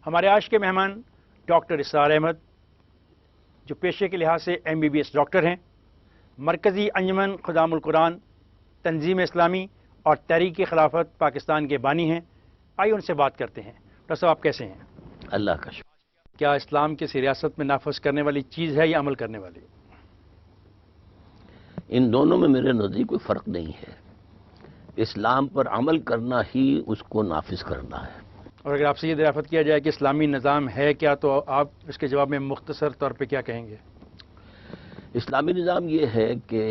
ہمارے آج کے مہمان ڈاکٹر اسرار احمد، جو پیشے کے لحاظ سے MBBS ڈاکٹر ہیں، مرکزی انجمن خدام القرآن، تنظیم اسلامی اور تحریک خلافت پاکستان کے بانی ہیں۔ آئیے ان سے بات کرتے ہیں۔ ڈاکٹر صاحب، آپ کیسے ہیں؟ اللہ کا شکر۔ کیا اسلام کسی ریاست میں نافذ کرنے والی چیز ہے یا عمل کرنے والی؟ ان دونوں میں میرے نزدیک کوئی فرق نہیں ہے۔ اسلام پر عمل کرنا ہی اس کو نافذ کرنا ہے۔ اور اگر آپ سے یہ دریافت کیا جائے کہ اسلامی نظام ہے کیا، تو آپ اس کے جواب میں مختصر طور پہ کیا کہیں گے؟ اسلامی نظام یہ ہے کہ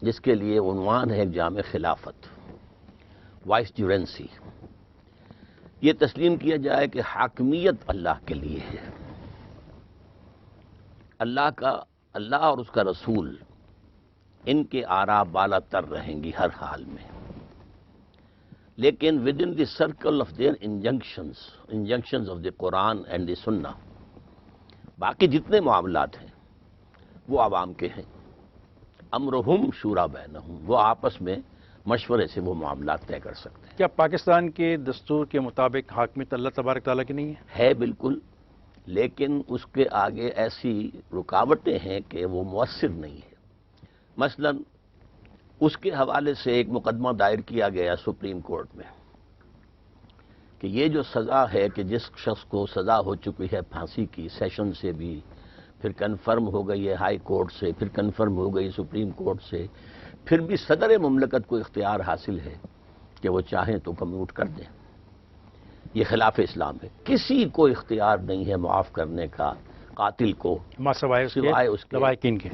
جس کے لیے عنوان ہے جامع خلافت، وائس جورنسی، یہ تسلیم کیا جائے کہ حاکمیت اللہ کے لیے ہے، اللہ اور اس کا رسول ان کے آراء بالا تر رہیں گی ہر حال میں، لیکن within the circle of their injunctions of the Quran and the Sunnah, باقی جتنے معاملات ہیں وہ عوام کے ہیں۔ امرہم شورا بینہم، وہ آپس میں مشورے سے وہ معاملات طے کر سکتے ہیں۔ کیا پاکستان کے دستور کے مطابق حاکمیت اللہ تبارک تعالیٰ کی نہیں ہے بالکل، لیکن اس کے آگے ایسی رکاوٹیں ہیں کہ وہ مؤثر نہیں ہے۔ مثلا اس کے حوالے سے ایک مقدمہ دائر کیا گیا سپریم کورٹ میں کہ یہ جو سزا ہے کہ جس شخص کو سزا ہو چکی ہے پھانسی کی، سیشن سے بھی، پھر کنفرم ہو گئی ہے ہائی کورٹ سے، پھر کنفرم ہو گئی سپریم کورٹ سے، پھر بھی صدر مملکت کو اختیار حاصل ہے کہ وہ چاہیں تو کمیوٹ کر دیں۔ یہ خلاف اسلام ہے۔ کسی کو اختیار نہیں ہے معاف کرنے کا قاتل کو، سوائے اس کے لواحقین کے۔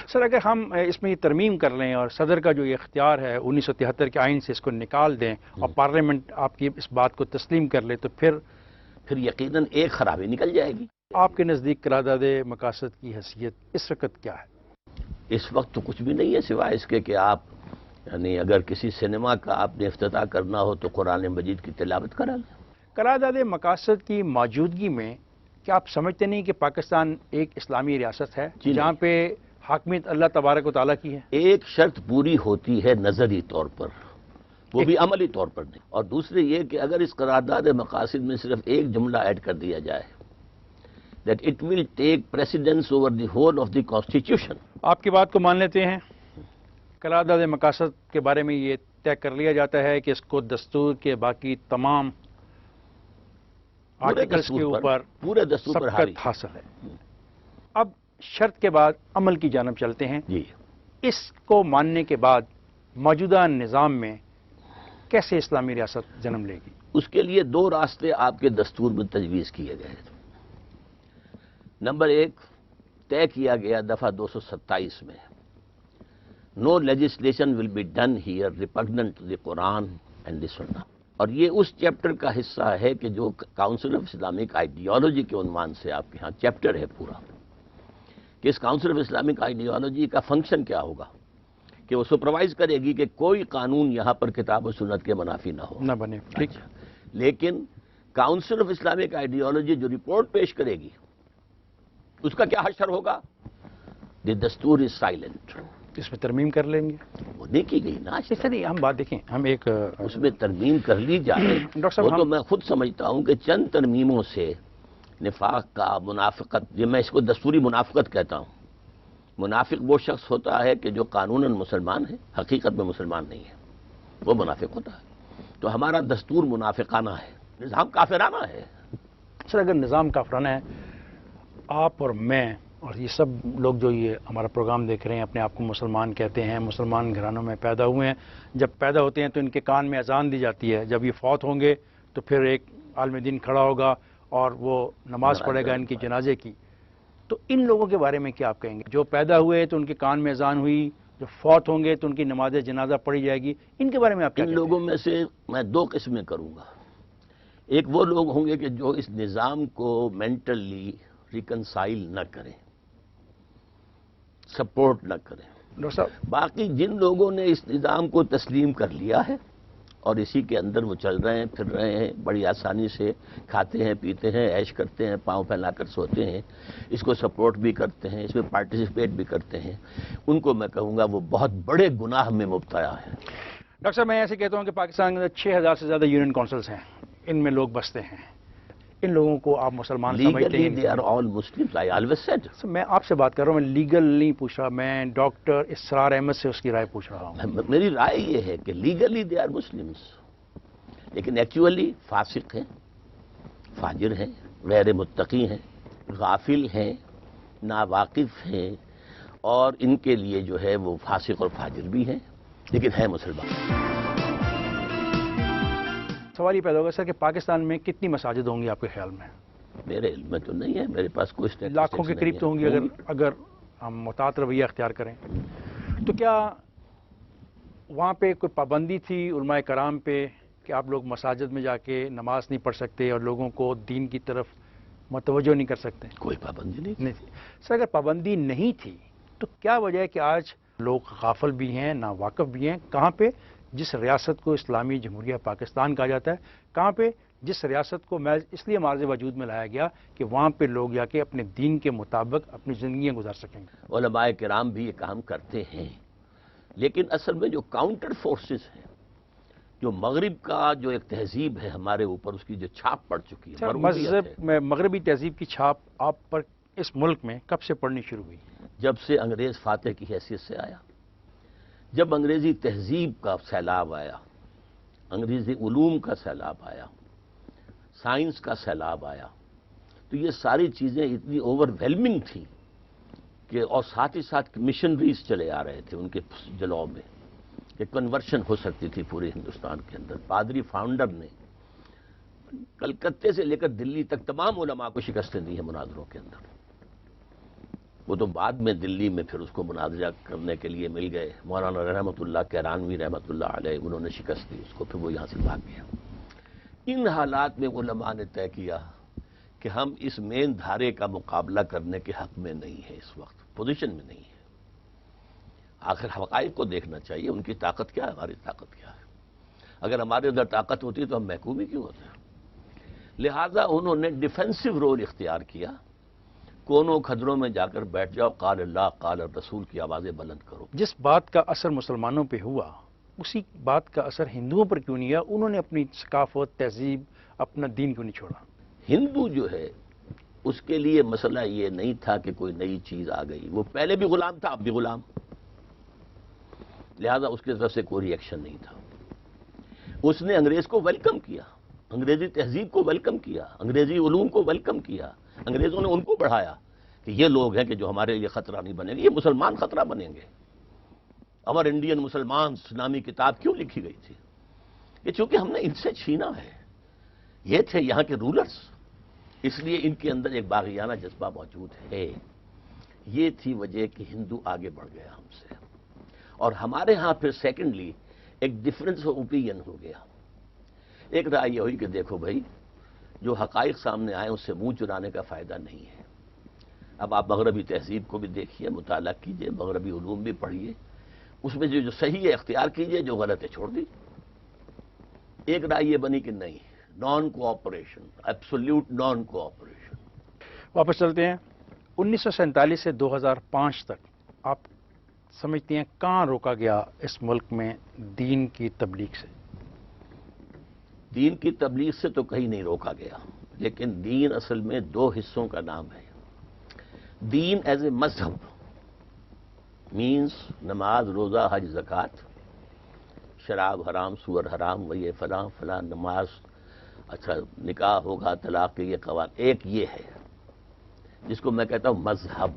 سر، اگر ہم اس میں یہ ترمیم کر لیں اور صدر کا جو یہ اختیار ہے 1973 کے آئین سے اس کو نکال دیں اور پارلیمنٹ آپ کی اس بات کو تسلیم کر لے، تو پھر یقیناً ایک خرابی نکل جائے گی۔ آپ کے نزدیک قرارداد مقاصد کی حیثیت اس وقت کیا ہے؟ اس وقت تو کچھ بھی نہیں ہے سوائے اس کے کہ آپ یعنی اگر کسی سنیما کا آپ نے افتتاح کرنا ہو تو قرآن مجید کی تلاوت کرا لیں۔ قرارداد مقاصد کی موجودگی میں کیا آپ سمجھتے نہیں کہ پاکستان ایک اسلامی ریاست ہے جہاں پہ حاکمیت اللہ تبارک و تعالیٰ کی ہے؟ ایک شرط پوری ہوتی ہے نظری طور پر، وہ بھی عملی طور پر نہیں، اور دوسرے یہ کہ اگر اس قرارداد مقاصد میں صرف ایک جملہ ایڈ کر دیا جائے that it will take precedence over the whole of the constitution۔ آپ کی بات کو مان لیتے ہیں۔ قرارداد مقاصد کے بارے میں یہ طے کر لیا جاتا ہے کہ اس کو دستور کے باقی تمام آرٹیکلز کے اوپر پورے دستور پر سبقت حاصل ہے۔ اب شرط کے بعد عمل کی جانب چلتے ہیں۔ جی، اس کو ماننے کے بعد موجودہ نظام میں کیسے اسلامی ریاست جنم لے گی؟ اس کے لیے دو راستے آپ کے دستور میں تجویز کیے گئے ہیں۔ نمبر ایک، طے کیا گیا دفعہ 227 میں، no legislation will be done here repugnant to the Quran and the Sunnah, اور یہ اس چیپٹر کا حصہ ہے کہ جو کاؤنسل آف اسلامک آئیڈیالوجی کے عنوان سے آپ کے ہاں چیپٹر ہے پورا، کہ اس کاؤنسل آف اسلامک آئیڈیالوجی کا فنکشن کیا ہوگا، کہ وہ سپروائز کرے گی کہ کوئی قانون یہاں پر کتاب و سنت کے منافی نہ ہو، نہ بنے۔ ٹھیک، لیکن کاؤنسل آف اسلامک آئیڈیالوجی جو رپورٹ پیش کرے گی اس کا کیا حشر ہوگا؟ دی دستور از سائلنٹ۔ اس میں ترمیم کر لیں گے؟ وہ نہیں کی گئی نا، اس طرح ہم بات دیکھیں، ہم ایک اس میں ترمیم کر لی جائے۔ وہ تو میں خود سمجھتا ہوں کہ چند ترمیموں سے نفاق کا، منافقت، یہ میں اس کو دستوری منافقت کہتا ہوں۔ منافق وہ شخص ہوتا ہے کہ جو قانوناً مسلمان ہے، حقیقت میں مسلمان نہیں ہے، وہ منافق ہوتا ہے۔ تو ہمارا دستور منافقانہ ہے، نظام کافرانہ ہے۔ سر، اگر نظام کافرانہ ہے، آپ اور میں اور یہ سب لوگ جو یہ ہمارا پروگرام دیکھ رہے ہیں اپنے آپ کو مسلمان کہتے ہیں، مسلمان گھرانوں میں پیدا ہوئے ہیں، جب پیدا ہوتے ہیں تو ان کے کان میں اذان دی جاتی ہے، جب یہ فوت ہوں گے تو پھر ایک عالم دین کھڑا ہوگا اور وہ نماز پڑھے گا ان کی جنازے کی، تو ان لوگوں کے بارے میں کیا آپ کہیں گے؟ جو پیدا ہوئے تو ان کے کان میں اذان ہوئی، جو فوت ہوں گے تو ان کی نماز جنازہ پڑھی جائے گی، ان کے بارے میں آپ کیا کہتے ہیں؟ ان لوگوں میں سے میں دو قسمیں کروں گا۔ ایک وہ لوگ ہوں گے کہ جو اس نظام کو مینٹلی ریکنسائل نہ کریں، سپورٹ نہ کریں۔ ڈاکٹر صاحب، باقی جن لوگوں نے اس نظام کو تسلیم کر لیا ہے اور اسی کے اندر وہ چل رہے ہیں، پھر رہے ہیں، بڑی آسانی سے کھاتے ہیں، پیتے ہیں، عیش کرتے ہیں، پاؤں پھیلا کر سوتے ہیں، اس کو سپورٹ بھی کرتے ہیں، اس میں پارٹیسپیٹ بھی کرتے ہیں، ان کو میں کہوں گا وہ بہت بڑے گناہ میں مبتلا ہے۔ ڈاکٹر صاحب، میں ایسے کہتا ہوں کہ پاکستان کے اندر 6000 سے زیادہ یونین کونسلز ہیں، ان میں لوگ بستے ہیں۔ ان لوگوں کو آپ مسلمان سمجھتے لیگلی ہیں؟ They are all Muslims, I always said. میں آپ سے بات کر رہا ہوں، میں لیگل نہیں پوچھ رہا، میں ڈاکٹر اسرار احمد سے اس کی رائے پوچھ رہا ہوں. میری رائے یہ ہے کہ لیگلی دے آر مسلمز، لیکن ایکچولی فاسق ہیں، فاجر ہیں، غیر متقی ہیں، غافل ہیں، ناواقف ہیں، اور ان کے لیے جو ہے وہ فاسق اور فاجر بھی ہیں، لیکن ہیں مسلمان. سوال یہ پیدا ہوگا سر کہ پاکستان میں کتنی مساجد ہوں گی آپ کے خیال میں؟ میرے علم میں تو نہیں ہے، میرے پاس کوئی statistics لاکھوں کے قریب نہیں تو ہے. ہوں گی اگر ہم محتاط رویہ اختیار کریں. تو کیا وہاں پہ کوئی پابندی تھی علماء کرام پہ کہ آپ لوگ مساجد میں جا کے نماز نہیں پڑھ سکتے اور لوگوں کو دین کی طرف متوجہ نہیں کر سکتے؟ کوئی پابندی نہیں. نہیں تھی. سر اگر پابندی نہیں تھی تو کیا وجہ ہے کہ آج لوگ غافل بھی ہیں، ناواقف بھی ہیں؟ کہاں پہ؟ جس ریاست کو اسلامی جمہوریہ پاکستان کہا جاتا ہے، کہاں پہ؟ جس ریاست کو اس لیے معرض وجود میں لایا گیا کہ وہاں پہ لوگ جا کے اپنے دین کے مطابق اپنی زندگیاں گزار سکیں گے. علماء کرام بھی یہ کام کرتے ہیں، لیکن اصل میں جو کاؤنٹر فورسز ہیں، جو مغرب کا جو ایک تہذیب ہے ہمارے اوپر، اس کی جو چھاپ پڑ چکی ہے، سر مرعوبیت ہے. مذہب میں مغربی تہذیب کی چھاپ آپ پر اس ملک میں کب سے پڑنی شروع ہوئی؟ جب سے انگریز فاتح کی حیثیت سے آیا، جب انگریزی تہذیب کا سیلاب آیا، انگریزی علوم کا سیلاب آیا، سائنس کا سیلاب آیا، تو یہ ساری چیزیں اتنی اوور ویلمنگ تھیں کہ، اور ساتھ ہی ساتھ مشنریز چلے آ رہے تھے ان کے جلوں میں کہ کنورشن ہو سکتی تھی پورے ہندوستان کے اندر. پادری فاؤنڈر نے کلکتے سے لے کر دلی تک تمام علماء کو شکستیں دی ہیں مناظروں کے اندر. وہ تو بعد میں دلی میں پھر اس کو مناظرہ کرنے کے لیے مل گئے، مولانا رحمۃ اللہ کیرانوی رحمۃ اللہ علیہ، انہوں نے شکست دی اس کو، پھر وہ یہاں سے بھاگ گیا. ان حالات میں علماء نے طے کیا کہ ہم اس مین دھارے کا مقابلہ کرنے کے حق میں نہیں ہے، اس وقت پوزیشن میں نہیں ہے. آخر حقائق کو دیکھنا چاہیے، ان کی طاقت کیا ہے، ہماری طاقت کیا ہے. اگر ہمارے اندر طاقت ہوتی تو ہم محکوم ہی کیوں ہوتے ہیں. لہذا انہوں نے ڈیفینسو رول اختیار کیا، کونوں کھدروں میں جا کر بیٹھ جاؤ، قال اللہ قال الرسول کی آوازیں بلند کرو. جس بات کا اثر مسلمانوں پہ ہوا اسی بات کا اثر ہندوؤں پر کیوں نہیں ہے؟ انہوں نے اپنی ثقافت، تہذیب، اپنا دین کیوں نہیں چھوڑا؟ ہندو جو ہے اس کے لیے مسئلہ یہ نہیں تھا کہ کوئی نئی چیز آ گئی، وہ پہلے بھی غلام تھا، اب بھی غلام، لہذا اس کی طرف سے کوئی ری ایکشن نہیں تھا. اس نے انگریز کو ویلکم کیا، انگریزی تہذیب کو ویلکم کیا، انگریزی علوم کو ویلکم کیا. انگریزوں نے ان کو بڑھایا کہ یہ لوگ ہیں کہ جو ہمارے لیے خطرہ نہیں بنیں گے، یہ مسلمان خطرہ بنیں گے. اور انڈین مسلمان نامی کتاب کیوں لکھی گئی تھی؟ کہ چونکہ ہم نے ان سے چھینا ہے، یہ تھے یہاں کے رولرز، اس لیے ان کے اندر ایک باغیانہ جذبہ موجود ہے. یہ تھی وجہ کہ ہندو آگے بڑھ گیا ہم سے، اور ہمارے ہاں پھر سیکنڈلی ایک ڈفرنس آف اوپینین ہو گیا. ایک رائے یہ ہوئی کہ دیکھو بھائی، جو حقائق سامنے آئے اس سے منہ چرانے کا فائدہ نہیں ہے. اب آپ مغربی تہذیب کو بھی دیکھیے، مطالعہ کیجئے، مغربی علوم بھی پڑھیے، اس میں جو صحیح ہے اختیار کیجئے، جو غلط ہے چھوڑ دی. ایک رائے یہ بنی کہ نہیں، naan cooperation, absolute naan cooperation. واپس چلتے ہیں 1947 سے 2005 تک. آپ سمجھتے ہیں کہاں روکا گیا اس ملک میں دین کی تبلیغ سے؟ دین کی تبلیغ سے تو کہیں نہیں روکا گیا، لیکن دین اصل میں دو حصوں کا نام ہے. دین ایز اے مذہب مینز نماز، روزہ، حج، زکوٰۃ، شراب حرام، سور حرام، وہ یہ فلاں فلاں، نماز، اچھا نکاح ہوگا، طلاق کے یہ قوانین. ایک یہ ہے جس کو میں کہتا ہوں مذہب.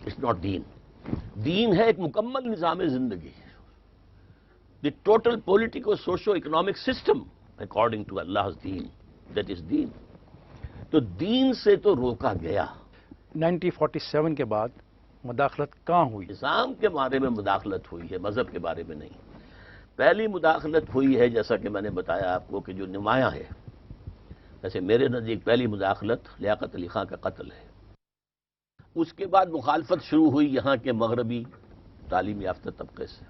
اٹس ناٹ دین. دین ہے ایک مکمل نظام زندگی، the total political socio economic system according to Allah دین، دیٹ از دین. تو دین سے تو روکا گیا. 1947 کے بعد مداخلت کہاں ہوئی؟ نظام کے بارے میں مداخلت ہوئی ہے، مذہب کے بارے میں نہیں. پہلی مداخلت ہوئی ہے جیسا کہ میں نے بتایا آپ کو کہ جو نمایاں ہے، جیسے میرے نزدیک پہلی مداخلت لیاقت علی خان کا قتل ہے. اس کے بعد مخالفت شروع ہوئی یہاں کے مغربی تعلیم یافتہ طبقے سے.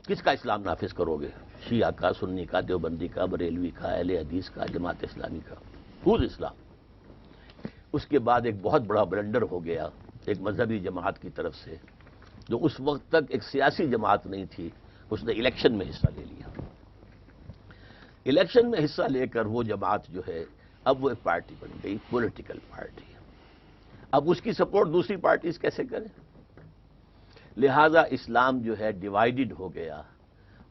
کس کا اسلام نافذ کرو گے؟ شیعہ کا، سنی کا، دیوبندی کا، بریلوی کا، اہل حدیث کا، جماعت اسلامی کا؟ خود اسلام. اس کے بعد ایک بہت بڑا بلنڈر ہو گیا ایک مذہبی جماعت کی طرف سے، جو اس وقت تک ایک سیاسی جماعت نہیں تھی، اس نے الیکشن میں حصہ لے لیا. الیکشن میں حصہ لے کر وہ جماعت جو ہے اب وہ ایک پارٹی بن گئی، پولیٹیکل پارٹی. اب اس کی سپورٹ دوسری پارٹیز کیسے کریں؟ لہذا اسلام جو ہے ڈیوائیڈڈ ہو گیا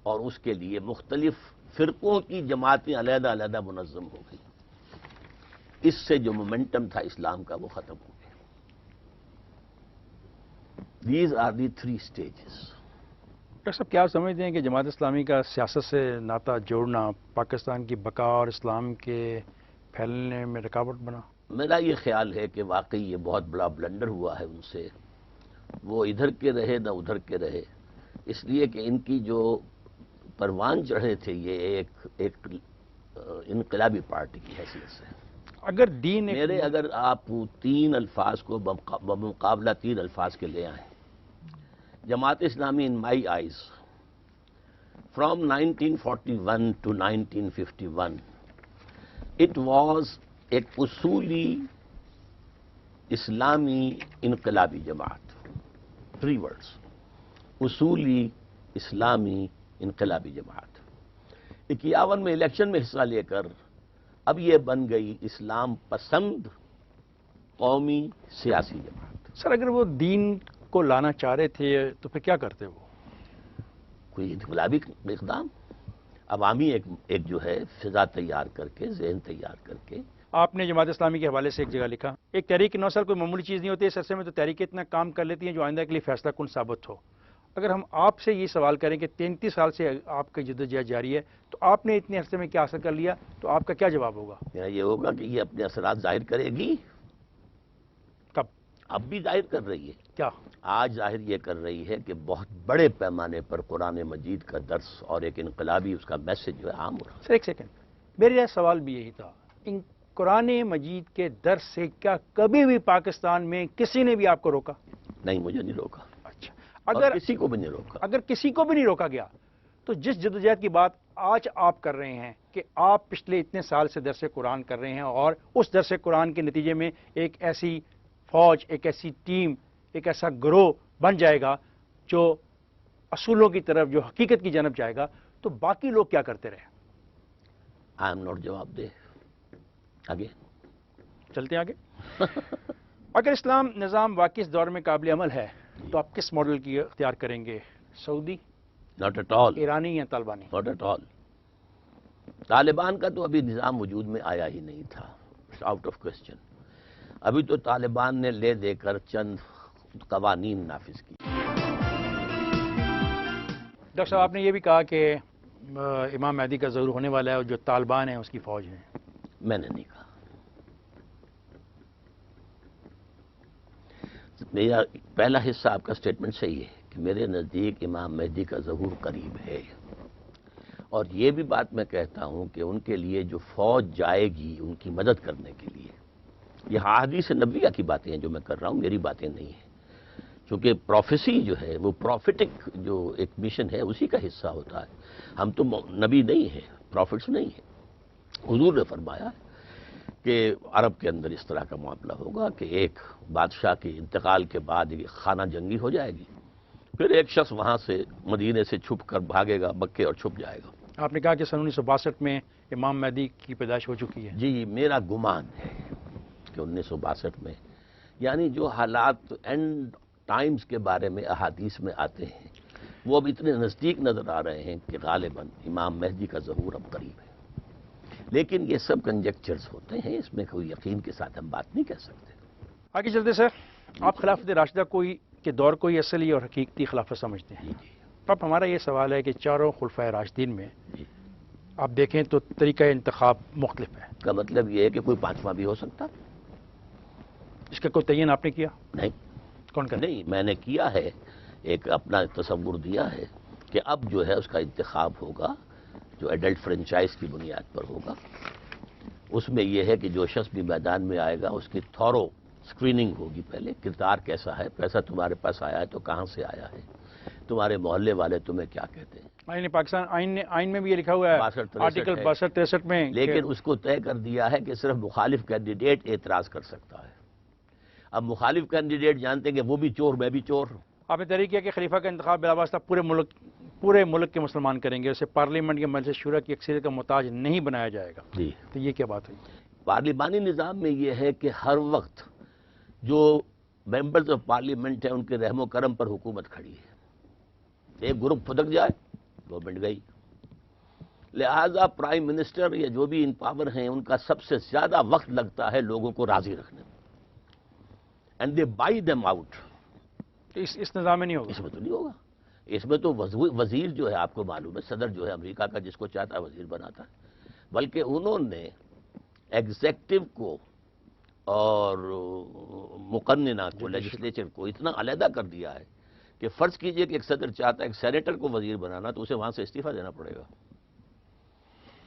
اور اس کے لیے مختلف فرقوں کی جماعتیں علیحدہ علیحدہ منظم ہو گئی. اس سے جو مومنٹم تھا اسلام کا وہ ختم ہو گیا. These are the 3 stages. Doctor صاحب کیا آپ سمجھتے ہیں کہ جماعت اسلامی کا سیاست سے ناطہ جوڑنا پاکستان کی بقا اور اسلام کے پھیلنے میں رکاوٹ بنا؟ میرا یہ خیال ہے کہ واقعی یہ بہت بڑا بلنڈر ہوا ہے ان سے. وہ ادھر کے رہے نہ ادھر کے رہے، اس لیے کہ ان کی جو پروان چڑھے تھے یہ ایک انقلابی پارٹی کی حیثیت سے. اگر دین میرے اگر آپ 3 الفاظ کو بمقابلہ 3 الفاظ کے لے آئیں، Jamaat Islami in my eyes from 1941 to 1951 it was ایک اصولی اسلامی انقلابی جماعت. 3 words: اصولی اسلامی انقلابی جماعت. 51 میں الیکشن میں حصہ لے کر اب یہ بن گئی اسلام پسند قومی سیاسی جماعت. سر اگر وہ دین کو لانا چاہ رہے تھے تو پھر کیا کرتے وہ؟ کوئی انقلابی اقدام، عوامی ایک جو ہے فضا تیار کر کے، ذہن تیار کر کے. آپ نے جماعت اسلامی کے حوالے سے ایک جگہ لکھا، ایک تحریک 9 سال کوئی معمولی چیز نہیں ہوتی، اس عرصے میں تو تحریکیں اتنا کام کر لیتی ہیں جو آئندہ کے لیے فیصلہ کن ثابت ہو. اگر ہم آپ سے یہ سوال کریں کہ 33 سال سے آپ کی جدوجہد جاری ہے تو آپ نے اتنے عرصے میں کیا حاصل کر لیا، تو آپ کا کیا جواب ہوگا؟ یہ ہوگا کہ یہ اپنے اثرات ظاہر کرے گی. کب؟ اب بھی ظاہر کر رہی ہے. کیا؟ آج ظاہر یہ کر رہی ہے کہ بہت بڑے پیمانے پر قرآن مجید کا درس اور ایک انقلابی اس کا میسج جو ہے عام ہو رہا ہے. سر ایک سیکنڈ، میرا سوال بھی یہی تھا، ان قرآن مجید کے درس سے کیا کبھی بھی پاکستان میں کسی نے بھی آپ کو روکا؟ نہیں، مجھے نہیں روکا. اچھا، اور اگر کسی کو بھی نہیں روکا. اگر کسی کو بھی نہیں روکا گیا تو جس جدوجہد کی بات آج آپ کر رہے ہیں کہ آپ پچھلے اتنے سال سے درس قرآن کر رہے ہیں اور اس درس قرآن کے نتیجے میں ایک ایسی فوج، ایک ایسی ٹیم، ایک ایسا گروہ بن جائے گا جو اصولوں کی طرف، جو حقیقت کی جانب جائے گا، تو باقی لوگ کیا کرتے رہے؟ آئی ایم ناٹ جواب دے. آگے چلتے ہیں آگے. اگر اسلام نظام واقعی اس دور میں قابل عمل ہے تو آپ کس ماڈل کی اختیار کریں گے؟ سعودی، ناٹ ایٹ آل، ایرانی یا طالبانی؟ Not at all. طالبان کا تو ابھی نظام وجود میں آیا ہی نہیں تھا، آؤٹ آف کوسچن. ابھی تو طالبان نے لے دے کر چند قوانین نافذ کی. ڈاکٹر صاحب آپ نے یہ بھی کہا کہ امام مہدی کا ظہور ہونے والا ہے اور جو طالبان ہیں اس کی فوج ہے. میں نے نہیں کہا. میرا پہلا حصہ آپ کا سٹیٹمنٹ صحیح ہے کہ میرے نزدیک امام مہدی کا ظہور قریب ہے، اور یہ بھی بات میں کہتا ہوں کہ ان کے لیے جو فوج جائے گی ان کی مدد کرنے کے لیے، یہ احادیث نبویہ کی باتیں ہیں جو میں کر رہا ہوں، میری باتیں نہیں ہیں. چونکہ پروفیسی جو ہے وہ پروفیٹک جو ایک مشن ہے اسی کا حصہ ہوتا ہے. ہم تو نبی نہیں ہیں، پروفٹس نہیں ہیں. حضور نے فرمایا کہ عرب کے اندر اس طرح کا معاملہ ہوگا کہ ایک بادشاہ کے انتقال کے بعد ایک خانہ جنگی ہو جائے گی، پھر ایک شخص وہاں سے مدینے سے چھپ کر بھاگے گا مکے اور چھپ جائے گا. آپ نے کہا کہ سن 1962 میں امام مہدی کی پیدائش ہو چکی ہے. جی، میرا گمان ہے کہ 1962 میں، یعنی جو حالات اینڈ ٹائمز کے بارے میں احادیث میں آتے ہیں وہ اب اتنے نزدیک نظر آ رہے ہیں کہ غالباً امام مہدی کا ظہور اب قریب ہے. لیکن یہ سب کنجیکچرز ہوتے ہیں، اس میں کوئی یقین کے ساتھ ہم بات نہیں کر سکتے. آگے چلتے سر، آپ خلافت راشدہ کے دور کو ہی اصلی اور حقیقی خلافت سمجھتے ہیں. اب ہمارا یہ سوال ہے کہ چاروں خلفائے راشدین میں آپ دیکھیں تو طریقہ انتخاب مختلف ہے. کا مطلب یہ ہے کہ کوئی 5واں بھی ہو سکتا؟ اس کا کوئی تعین آپ نے کیا؟ نہیں. کون کرے؟ نہیں، میں نے کیا ہے، ایک اپنا تصور دیا ہے کہ اب جو ہے اس کا انتخاب ہوگا جو ایڈلٹ فرنچائز کی بنیاد پر ہوگا. اس میں یہ ہے کہ جو شخص بھی میدان میں آئے گا اس کی تھورو سکریننگ ہوگی. پہلے کردار کیسا ہے، پیسہ تمہارے پاس آیا ہے تو کہاں سے آیا ہے، تمہارے محلے والے تمہیں کیا کہتے ہیں. آئین پاکستان آئین میں بھی یہ لکھا ہوا ہے، 62-63 آرٹیکل 62-63 میں، لیکن اس کو طے کر دیا ہے کہ صرف مخالف کینڈیڈیٹ اعتراض کر سکتا ہے. اب مخالف کینڈیڈیٹ جانتے ہیں کہ وہ بھی چور، میں بھی چور. آپ نے تحریک کیا کہ خلیفہ کا انتخاب بلا واسطہ پورے ملک پورے ملک کے مسلمان کریں گے، اسے پارلیمنٹ کے مجلس شورا کی اکثریت کا محتاج نہیں بنایا جائے گا، جی تو یہ کیا بات ہوئی؟ پارلیمانی نظام میں یہ ہے کہ ہر وقت جو ممبرز آف پارلیمنٹ ہیں ان کے رحم و کرم پر حکومت کھڑی ہے، ایک گروپ پھدک جائے گورنمنٹ گئی، لہذا پرائم منسٹر یا جو بھی ان پاور ہیں ان کا سب سے زیادہ وقت لگتا ہے لوگوں کو راضی رکھنے میں، and they buy them out. اس نظام میں نہیں ہوگا؟ اس میں تو نہیں ہوگا. اس میں تو وزیر جو ہے آپ کو معلوم ہے، صدر جو ہے امریکہ کا جس کو چاہتا ہے وزیر بناتا ہے، بلکہ انہوں نے ایگزیکٹو کو اور مقننہ کو، لیجسلیچر کو اتنا علیحدہ کر دیا ہے کہ فرض کیجئے کہ ایک صدر چاہتا ہے ایک سینیٹر کو وزیر بنانا تو اسے وہاں سے استعفیٰ دینا پڑے گا،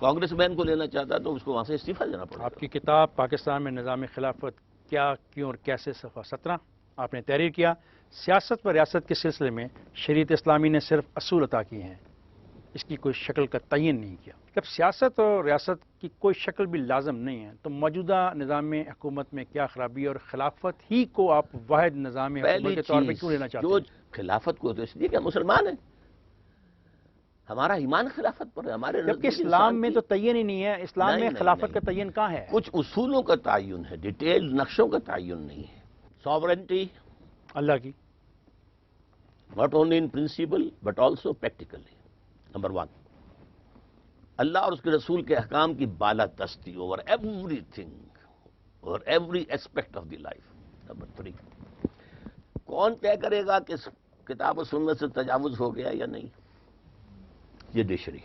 کانگریس مین کو لینا چاہتا ہے تو اس کو وہاں سے استعفیٰ دینا پڑے گا. آپ کی کتاب پاکستان میں نظام خلافت کیا، کیوں اور کیسے، صفحہ 17 آپ نے تحریر کیا، سیاست و ریاست کے سلسلے میں شریعت اسلامی نے صرف اصول عطا کیے ہیں، اس کی کوئی شکل کا تعین نہیں کیا. جب سیاست اور ریاست کی کوئی شکل بھی لازم نہیں ہے تو موجودہ نظام حکومت میں کیا خرابی ہے، اور خلافت ہی کو آپ واحد نظام حکومت کے طور پہ کیوں لینا چاہتے جو ہیں؟ خلافت کو تو اس لیے کہ ہم مسلمان ہیں، ہمارا ایمان خلافت پر ہے، ہمارے جبکہ نزدیک اسلام انسان میں کی تو تعین ہی نہیں ہے، اسلام میں نہیں، خلافت نہیں. کا تعین کہاں ہے؟ کچھ اصولوں کا تعین ہے، ڈیٹیل نقشوں کا تعین نہیں ہے. ساورنٹی اللہ کی not only in principle but also practically. Number 1، اللہ اور اس کے رسول کے احکام کی بالادستی over everything, over every aspect of the life. Number 3، کون طے کرے گا کہ کتاب و سنت سے تجاوز ہو گیا یا نہیں؟ یہ ڈکشنری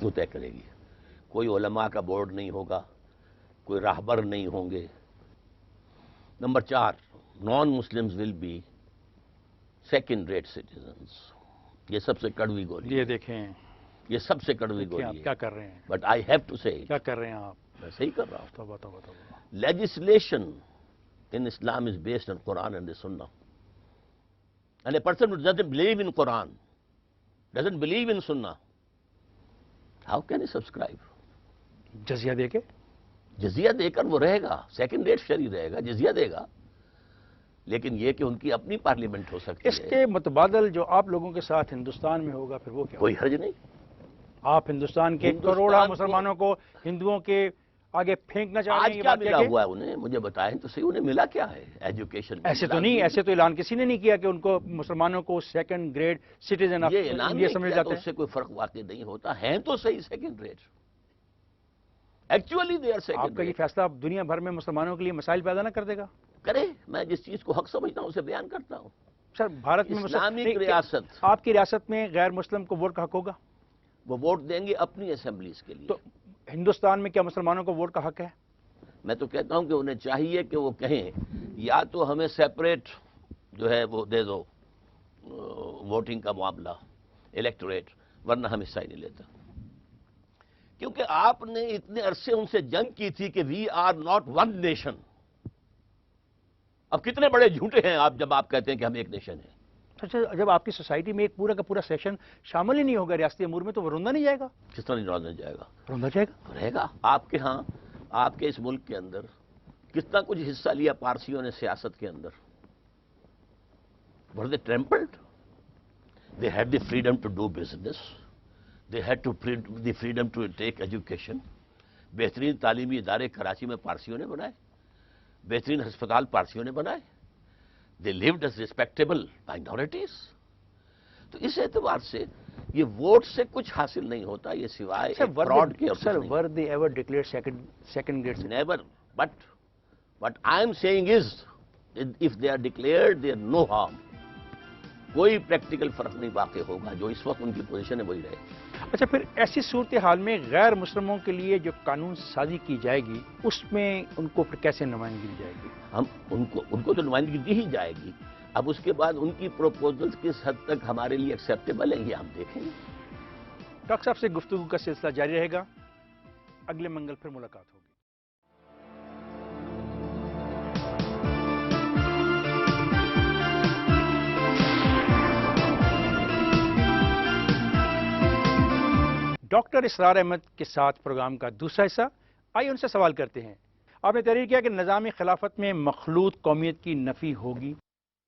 وہ طے کرے گی. کوئی علماء کا بورڈ نہیں ہوگا، کوئی راہبر نہیں ہوں گے. Number 4، non Muslims will be second rate citizens. یہ سب سے کڑوی گولی یہ ہے، دیکھیں یہ سب سے کڑوی آپ گولی ہے. کیا کر رہے ہیں، بٹ آئی ہیو ٹو سے کیا کر رہے ہیں آپ؟ میں صحیح کر رہا ہوں. توبہ توبہ توبہ. Legislation in Islam is based on Quran and the Sunnah. And a person who doesn't believe in Quran, doesn't believe in Sunnah, how can he subscribe? جزیہ دے کے جزیہ دے کر وہ رہے گا، سیکنڈ ریٹ شہری رہے گا، جزیہ دے گا، لیکن یہ کہ ان کی اپنی پارلیمنٹ ہو سکتی اس ہے، کے متبادل جو آپ لوگوں کے ساتھ ہندوستان میں ہوگا پھر وہ کیا؟ کوئی حرج نہیں. آپ ہندوستان کے ہندوستان کروڑا کو مسلمانوں کو ہندوؤں کے آگے پھینکنا چاہ رہے آج ہیں یہ کیا بات ملا کہہ کے؟ ہوا ہے انہیں؟ مجھے بتائیں تو صحیح، انہیں ملا کیا ہے ایجوکیشن؟ ایسے تو نہیں، ایسے تو اعلان کسی نے نہیں کیا کہ ان کو مسلمانوں کو سیکنڈ گریڈ سٹیزن آف یہ اعلان انڈیا نہیں سمجھ کیا تو جاتے اس ہیں. سے کوئی فرق واقع نہیں ہوتا. ہیں تو صحیح second rate, actually they are آپ سیکنڈ کا یہ ریٹ. فیصلہ دنیا بھر میں مسلمانوں کے لیے مسائل پیدا نہ کر دے گا؟ کرے، میں جس چیز کو حق سمجھتا ہوں اسے بیان کرتا ہوں. سر بھارت میں اسلامک ریاست، آپ کی ریاست میں غیر مسلم کو ووٹ کا حق ہوگا؟ وہ ووٹ دیں گے اپنی اسمبلیز کے لیے. تو ہندوستان میں کیا مسلمانوں کو ووٹ کا حق ہے؟ میں تو کہتا ہوں کہ انہیں چاہیے کہ وہ کہیں یا تو ہمیں سیپریٹ جو ہے وہ دے دو ووٹنگ کا معاملہ، الیکٹوریٹ، ورنہ ہم حصہ ہی نہیں لیتا. کیونکہ آپ نے اتنے عرصے ان سے جنگ کی تھی کہ we are not one nation. اب کتنے بڑے جھوٹے ہیں آپ جب آپ کہتے ہیں کہ ہم ایک نیشن ہیں. اچھا، جب آپ کی سوسائٹی میں ایک پورا کا پورا سیکشن شامل ہی نہیں ہوگا ریاستی امور میں تو وہ روندا نہیں جائے گا؟ کس طرح نہیں جائے گا؟ روندا جائے گا. رہے گا. آپ کے ہاں، آپ کے اس ملک کے اندر کتنا کچھ حصہ لیا پارسیوں نے سیاست کے اندر. were they trampled? They had the freedom to do business. They had the freedom to take education. بہترین تعلیمی ادارے کراچی میں پارسیوں نے بنائے، بہترین ہسپتال پارسیوں نے بنائے. They lived as respectable minorities. تو اس اعتبار سے یہ ووٹ سے کچھ حاصل نہیں ہوتا، یہ سوائے فراڈ کے. Sir were they ever declare second grade? Never. But what I am saying is, if they are declared, there is no harm. کوئی پریکٹیکل فرق نہیں واقع ہوگا. جو اس وقت ان کی پوزیشن ہے وہی رہے. اچھا، پھر ایسی صورتحال میں غیر مسلموں کے لیے جو قانون سازی کی جائے گی اس میں ان کو پھر کیسے نمائندگی دی جائے گی؟ ہم ان کو تو نمائندگی دی ہی جائے گی. اب اس کے بعد ان کی پروپوزلز کس حد تک ہمارے لیے ایکسیپٹیبل ہیں یہ ہم دیکھیں گے. ڈاکٹر صاحب سے گفتگو کا سلسلہ جاری رہے گا. اگلے منگل پھر ملاقات ہوگی. ڈاکٹر اسرار احمد کے ساتھ پروگرام کا دوسرا حصہ. آئیے ان سے سوال کرتے ہیں. آپ نے تحریر کیا کہ نظام خلافت میں مخلوط قومیت کی نفی ہوگی.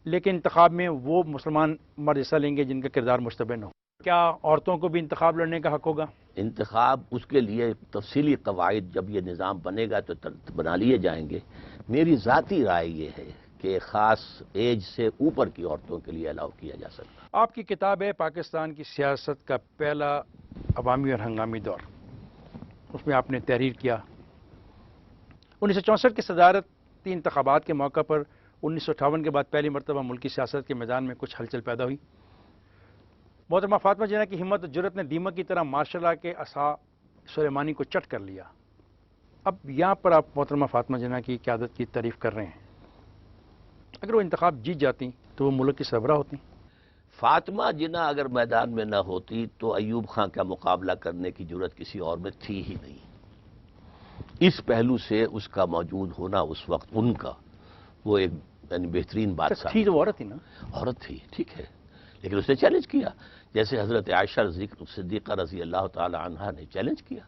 لیکن انتخاب میں وہ مسلمان مرد حصہ لیں گے جن کا کردار مشتبہ نہ ہو. کیا عورتوں کو بھی انتخاب لڑنے کا حق ہوگا؟ انتخاب اس کے لیے تفصیلی قواعد جب یہ نظام بنے گا تو بنا لیے جائیں گے. میری ذاتی رائے یہ ہے کہ خاص ایج سے اوپر کی عورتوں کے لیے الاؤ کیا جا سکتا. آپ کی کتاب ہے پاکستان کی سیاست کا پہلا عوامی اور ہنگامی دور. اس میں آپ نے تحریر کیا 1964 کی صدارتی انتخابات کے موقع پر 1958 کے بعد پہلی مرتبہ ملکی سیاست کے میدان میں کچھ ہلچل پیدا ہوئی. محترمہ فاطمہ جناح کی ہمت و جرأت نے دیمک کی طرح ماشاء اللہ کے عصا سلیمانی کو چٹ کر لیا. اب یہاں پر آپ محترمہ فاطمہ جناح کی قیادت کی تعریف کر رہے ہیں. اگر وہ انتخاب جیت جاتی تو وہ ملک کی سربراہ ہوتی. فاطمہ جناح اگر میدان میں نہ ہوتی تو ایوب خان کا مقابلہ کرنے کی جرأت کسی اور میں تھی ہی نہیں. اس پہلو سے اس کا موجود ہونا اس وقت ان کا وہ ایک یعنی بہترین بات تھی تو عورت تھی نا. عورت تھی ٹھیک ہے، لیکن اس نے چیلنج کیا، جیسے حضرت عائشہ صدیقہ رضی اللہ تعالی عنہا نے چیلنج کیا،